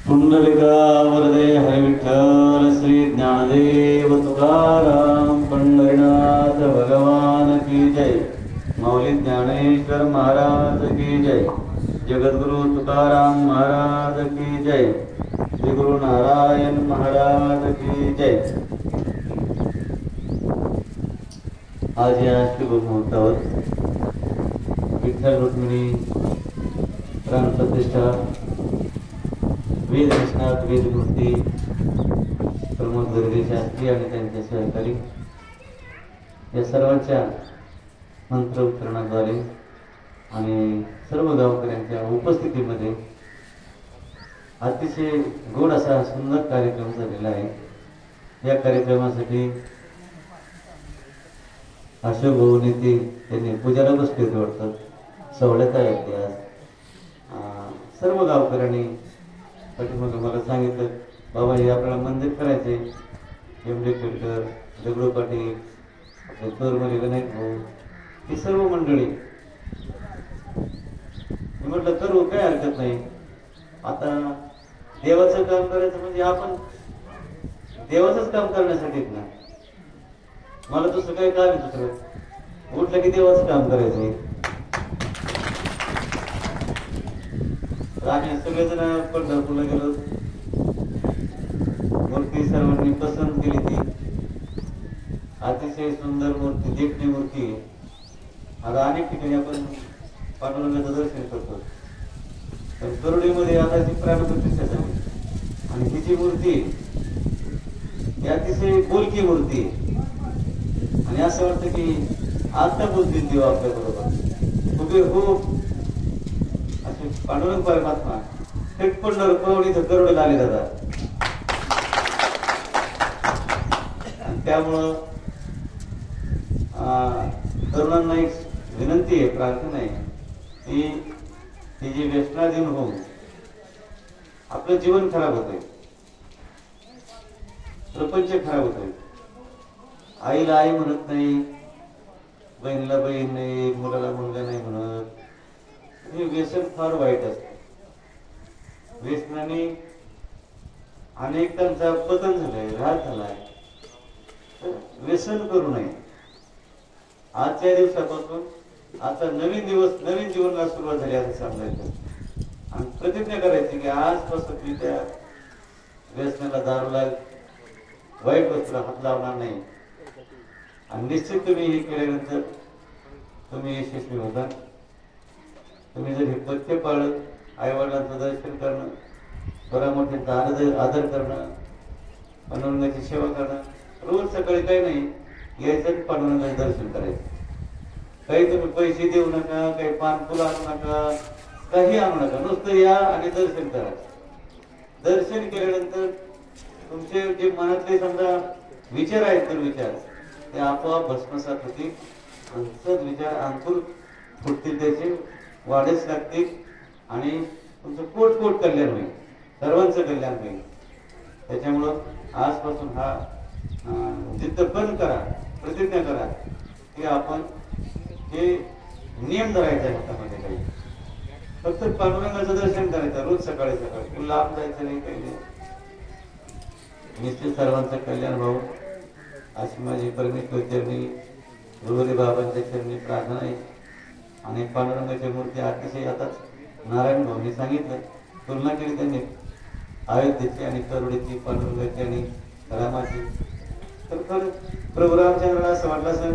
पुंडलिका वरदे हरि विठ्ठल श्री ज्ञानदेव तुकाराम पंढरीनाथ भगवान की जय। मौली ज्ञानेश्वर महाराज की जय। जगद्गुरु तुकाराम महाराज की जय। श्री गुरु नारायण महाराज की जय। आज या शुभ मुहूर्तावर विठ्ठल रुक्मिणी प्राण प्रतिष्ठा वेद निष्णात वेदमूर्ती प्रमोद गर्गे शास्त्री आणि त्यांचे सहकारी या सर्वांच्या मंत्र उच्चारणाद्वारे आणि सर्व गावकऱ्यांच्या उपस्थितीमध्ये अतिशय गोड असा सुंदर कार्यक्रम झालेला आहे। या कार्यक्रमासाठी अशोक भाऊ नेते त्यांनी पूजाला बसले वाटतात सवलत आहेत आज सर्व गावकऱ्यांनी पाठीमाग मला सांगितलं बाबा हे आपल्याला मंदिर करायचे एमडी खेडकर दगडू पाटील आपले तोरमले गणेश भाऊ ही सर्व मंडळी म्हटलं करू काय हरकत नाही। आता देवाचं काम करायचं म्हणजे आपण देवाचंच काम करण्यासाठीच ना मला दुसरं काही काम आहे दुसरं उठलं की देवाचं काम करायचंय। आम्ही सगळेजण पंढरपूरला गेलो मूर्ती सर्वांनी पसंत केली ती अतिशय सुंदर मूर्ती देखणी मूर्ती आता अनेक ठिकाणी आपण पांडुरंगाचं दर्शन करतो पण करोडीमध्ये आता ती प्राणप्रतिष्ठा झाली आणि हिची मूर्ती ही अतिशय बोलकी मूर्ती आणि असं वाटतं की आता बोलतील देव आपल्या बरोबर खूप पांडुरंग परमात्मा थेट पंढरपूर इथं करोडीला आले जातात आणि त्यामुळं तरुणांना एक विनंती आहे प्रार्थना आहे की जी व्यसना देऊन होऊन आपलं जीवन खराब होतंय प्रपंच खराब होतोय। आईला आई म्हणत नाही बहिणीला बहीण नाही मुलाला मुलगा नाही म्हणत हे व्यसन फार वाईट असते। व्यसनाने अनेकांचा पतन झालाय घात झालाय व्यसन करू नये। आजच्या दिवसापासून आता नवीन दिवस नवीन जीवनाला सुरुवात झाली असं सांगायचं आणि प्रतिज्ञा करायची की आजपासून मी त्या व्यसनाला दारूला वाईट वस्तूला हात लावणार नाही आणि निश्चित तुम्ही हे केल्यानंतर तुम्ही यशस्वी होता। तुम्ही जर हे पथ्य पाळलं आई वडिलांचं दर्शन करणं बरा मोठ्यांचा आदर करणं पांडुरंगाची सेवा करणं रोज सकाळी काही नाही यायचं पांडुरंगाचे दर्शन करायचं। काही तुम्ही पैसे देऊ नका काही पान फुलं आणू नका काही आणू नका नुसतं या आणि दर्शन करा। दर्शन केल्यानंतर तुमचे जे मनातले समजा विचार आहेत तर विचार ते आपोआप भस्मसात होतील सद विचार अंकुर फुटतील त्याचे वाढच लागतील आणि तुमचं कोट कल्याण होईल सर्वांचं कल्याण होईल। त्याच्यामुळं आजपासून हा जिद्द पण करा प्रतिज्ञा करा की आपण हे नियम धरायचा आहे हातामध्ये काही फक्त पांडुरंगाचं दर्शन करायचं रोज सकाळी सकाळी लांब जायचं नाही काही नाही निश्चित सर्वांचं कल्याण व्हावं अशी माझी परमेश्वर चरणी गुरुदेव बाबांच्या चरणी प्रार्थना आहे। आणि पांडुरंगाची मूर्ती अतिशय आता नारायण भाऊंनी सांगितलं तुलना केली त्यांनी अयोध्येची आणि करोडीची पांडुरंगाची आणि रामाची तर प्रभू रामचंद्राला असं वाटलं सर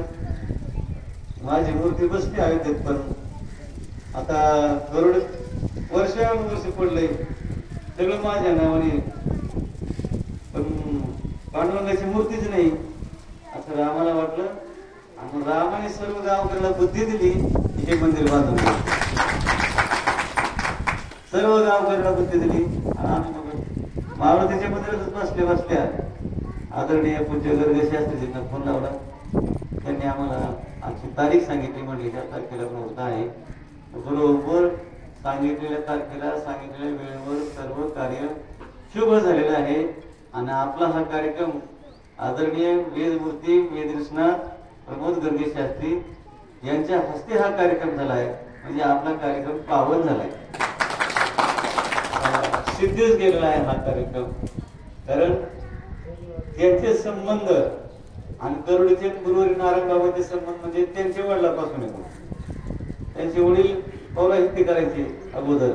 माझी मूर्ती बसली अयोध्येत पण आता करोड वर्ष पडलंय सगळं माझ्या नावाने पण पांडुरंगाची मूर्तीच नाही असं रामाला वाटलं आणि रामाने सर्व गावकऱ्याला बुद्धी दिली हे मंदिर बांधून सर्व गावकऱ्याला बुद्धी दिली आणि आम्ही मग मारुतीच्या मंदिरातच बसल्या आदरणीय पूज्य गर्गे शास्त्रीजींना फोन लावला त्यांनी आम्हाला आजची तारीख सांगितली म्हणली त्या तारखेला मुहूर्त आहे बरोबर सांगितलेल्या तारखेला सांगितलेल्या वेळेवर सर्व कार्य शुभ झालेलं आहे आणि आपला हा कार्यक्रम आदरणीय वेदमूर्ती वेदनिष्णात प्रमोद गर्गे शास्त्री यांच्या हस्ते हा कार्यक्रम झाला आहे म्हणजे आपला कार्यक्रम पावन झालाय। सिद्धीच गेलेला आहे हा कार्यक्रम. कारण त्यांचे संबंध आणि करोडीचे गुरुवारी नारायणबाबांचे संबंध म्हणजे त्यांच्या वडिलापासून येतो. त्यांचे वडील पौराहित्य करायचे अगोदर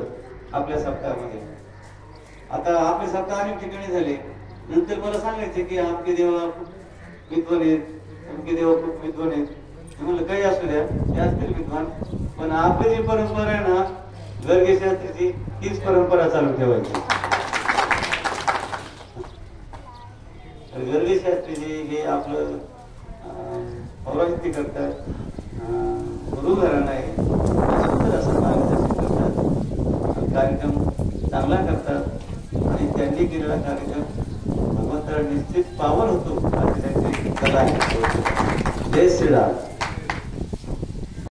आपल्या सप्ताहामध्ये. आता आपले सप्ताह अनेक ठिकाणी झाले, नंतर मला सांगायचे की आमचे देवा खूप विद्वान आहेत, आमचे देवा खूप विद्वान आहेत. म्हणलं काही असू द्या, ते असतील विद्वान, पण आपली जी परंपरा आहे ना गर्गे शास्त्रीची, तीच परंपरा चालू ठेवायची. गर्गे शास्त्रीजी हे आपलं पौराहित्य करतात, गुरु घराणं आहे, सुंदर असं मार्गदर्शन करतात, कार्यक्रम चांगला करतात आणि त्यांनी केलेला कार्यक्रम भगवंताला निश्चित पावन होतो अशी त्यांची कला आहे. जय श्रीराम.